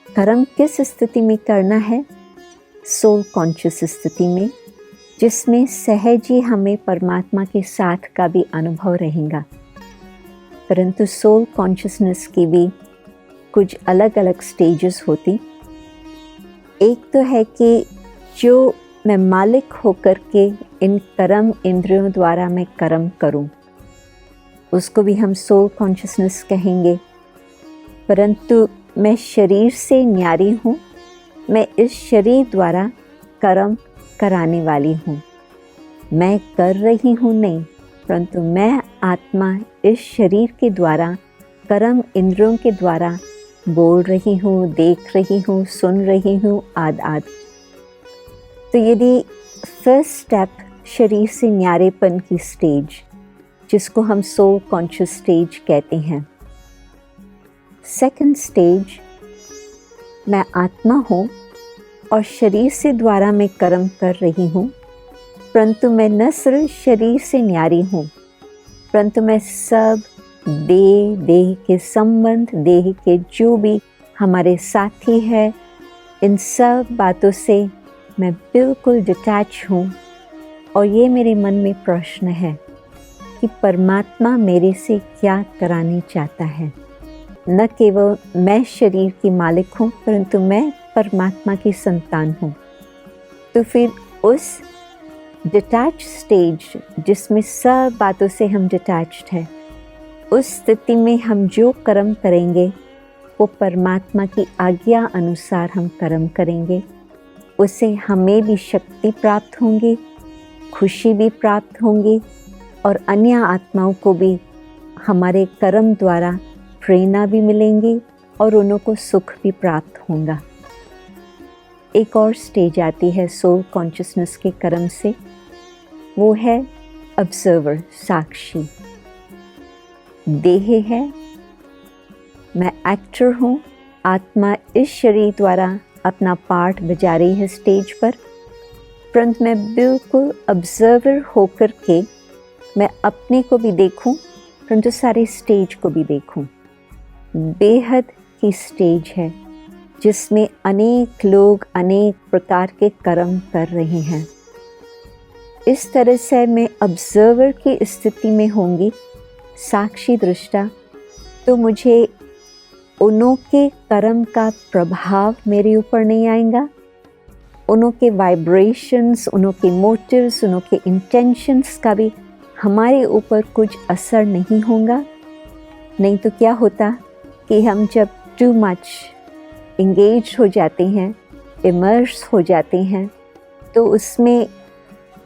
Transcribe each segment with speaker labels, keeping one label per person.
Speaker 1: कर्म किस स्थिति में करना है? सोल कॉन्शियस स्थिति में, जिसमें सहज ही हमें परमात्मा के साथ का भी अनुभव रहेगा। परंतु सोल कॉन्शियसनेस की भी कुछ अलग अलग स्टेजेस होती। एक तो है कि जो मैं मालिक होकर के इन कर्म इंद्रियों द्वारा मैं कर्म करूं, उसको भी हम सोल कॉन्शियसनेस कहेंगे। परंतु मैं शरीर से न्यारी हूँ, मैं इस शरीर द्वारा कर्म कराने वाली हूँ। मैं कर रही हूँ नहीं, परंतु मैं आत्मा इस शरीर के द्वारा कर्म इंद्रियों के द्वारा बोल रही हूँ, देख रही हूँ, सुन रही हूँ आदि। तो यदि फर्स्ट स्टेप शरीर से न्यारेपन की स्टेज, जिसको हम सोल कॉन्शियस स्टेज कहते हैं। सेकंड स्टेज, मैं आत्मा हूँ और शरीर से द्वारा मैं कर्म कर रही हूँ, परंतु मैं न सिर्फ शरीर से न्यारी हूँ, परंतु मैं सब देह के संबंध, देह के जो भी हमारे साथी है, इन सब बातों से मैं बिल्कुल डिटैच हूँ। और ये मेरे मन में प्रश्न है कि परमात्मा मेरे से क्या कराने चाहता है। न केवल मैं शरीर की मालिक हूँ, परंतु मैं परमात्मा की संतान हूँ। तो फिर उस डिटैच स्टेज, जिसमें सब बातों से हम डिटैच्ड हैं, उस स्थिति में हम जो कर्म करेंगे वो परमात्मा की आज्ञा अनुसार हम कर्म करेंगे। उससे हमें भी शक्ति प्राप्त होंगी, खुशी भी प्राप्त होंगी और अन्य आत्माओं को भी हमारे कर्म द्वारा प्रेरणा भी मिलेंगी और उन्हों को सुख भी प्राप्त होगा। एक और स्टेज आती है सोल कॉन्शियसनेस के कर्म से, वो है ऑब्जर्वर, साक्षी। देह है, मैं एक्टर हूँ, आत्मा इस शरीर द्वारा अपना पार्ट बजा रही है स्टेज पर, परंतु मैं बिल्कुल ऑब्जर्वर होकर के मैं अपने को भी देखूं, परंतु सारे स्टेज को भी देखूं। बेहद की स्टेज है जिसमें अनेक लोग अनेक प्रकार के कर्म कर रहे हैं। इस तरह से मैं ऑब्जर्वर की स्थिति में होंगी, साक्षी दृष्टा, तो मुझे उन्हों के कर्म का प्रभाव मेरे ऊपर नहीं आएगा, उन्हों के वाइब्रेशंस, उन्हों के मोटिव्स, उन्हों के इंटेंशंस का भी हमारे ऊपर कुछ असर नहीं होगा। नहीं तो क्या होता कि हम जब टू मच इंगेज हो जाते हैं, इमर्स हो जाते हैं, तो उसमें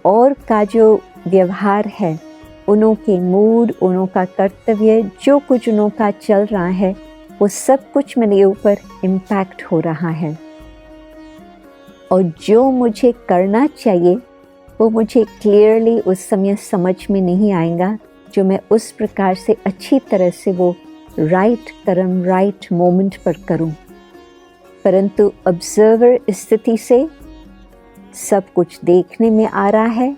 Speaker 1: और का जो व्यवहार है, उन्हों के मूड, उन्हों का कर्तव्य, जो कुछ उन्हों का चल रहा है, वो सब कुछ मेरे ऊपर इम्पैक्ट हो रहा है। और जो मुझे करना चाहिए वो मुझे क्लियरली उस समय समझ में नहीं आएगा, जो मैं उस प्रकार से अच्छी तरह से वो राइट कर्म राइट मोमेंट पर करूं। परंतु ऑब्जर्वर स्थिति से सब कुछ देखने में आ रहा है,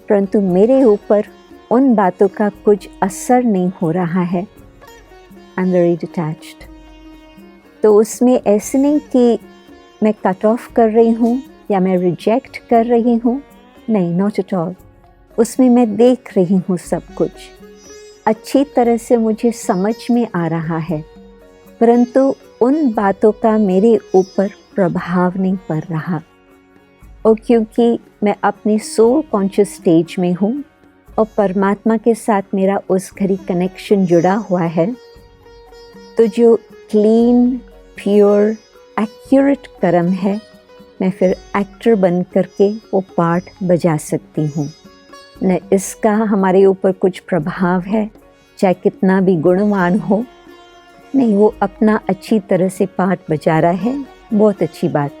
Speaker 1: परंतु मेरे ऊपर उन बातों का कुछ असर नहीं हो रहा है। I am very detached. तो उसमें ऐसे नहीं कि मैं कट ऑफ कर रही हूँ या मैं रिजेक्ट कर रही हूँ, नहीं, नॉट एट ऑल। उसमें मैं देख रही हूँ, सब कुछ अच्छी तरह से मुझे समझ में आ रहा है, परंतु उन बातों का मेरे ऊपर प्रभाव नहीं पड़ रहा। और क्योंकि मैं अपनी सोल कॉन्शियस स्टेज में हूँ और परमात्मा के साथ मेरा उस घड़ी कनेक्शन जुड़ा हुआ है, तो जो क्लीन, प्योर, एक्यूरेट कर्म है, मैं फिर एक्टर बन करके वो पार्ट बजा सकती हूँ। न इसका हमारे ऊपर कुछ प्रभाव है, चाहे कितना भी गुणवान हो, नहीं, वो अपना अच्छी तरह से पार्ट बजा रहा है, बहुत अच्छी बात।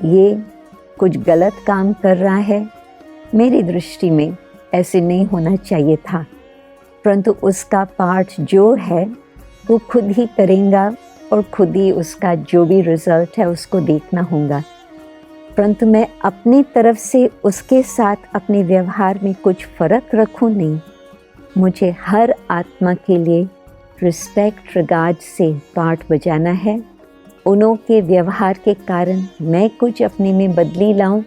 Speaker 1: ये कुछ गलत काम कर रहा है, मेरी दृष्टि में ऐसे नहीं होना चाहिए था, परंतु उसका पार्ट जो है वो खुद ही करेगा और खुद ही उसका जो भी रिजल्ट है उसको देखना होगा। परंतु मैं अपनी तरफ से उसके साथ अपने व्यवहार में कुछ फ़र्क रखूं नहीं। मुझे हर आत्मा के लिए रिस्पेक्ट, रिगार्ड से पार्ट बजाना है, उन्हों के व्यवहार के कारण मैं कुछ अपने में बदली लाऊं,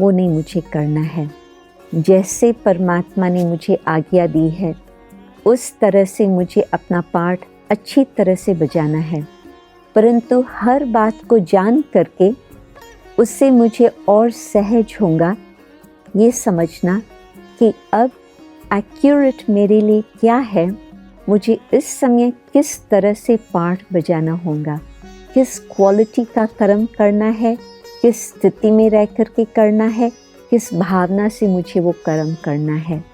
Speaker 1: वो नहीं मुझे करना है। जैसे परमात्मा ने मुझे आज्ञा दी है उस तरह से मुझे अपना पाठ अच्छी तरह से बजाना है, परंतु हर बात को जान करके उससे मुझे और सहज होगा ये समझना कि अब एक्यूरेट मेरे लिए क्या है, मुझे इस समय किस तरह से पाठ बजाना होगा, किस क्वालिटी का कर्म करना है, किस स्थिति में रह कर के करना है, किस भावना से मुझे वो कर्म करना है।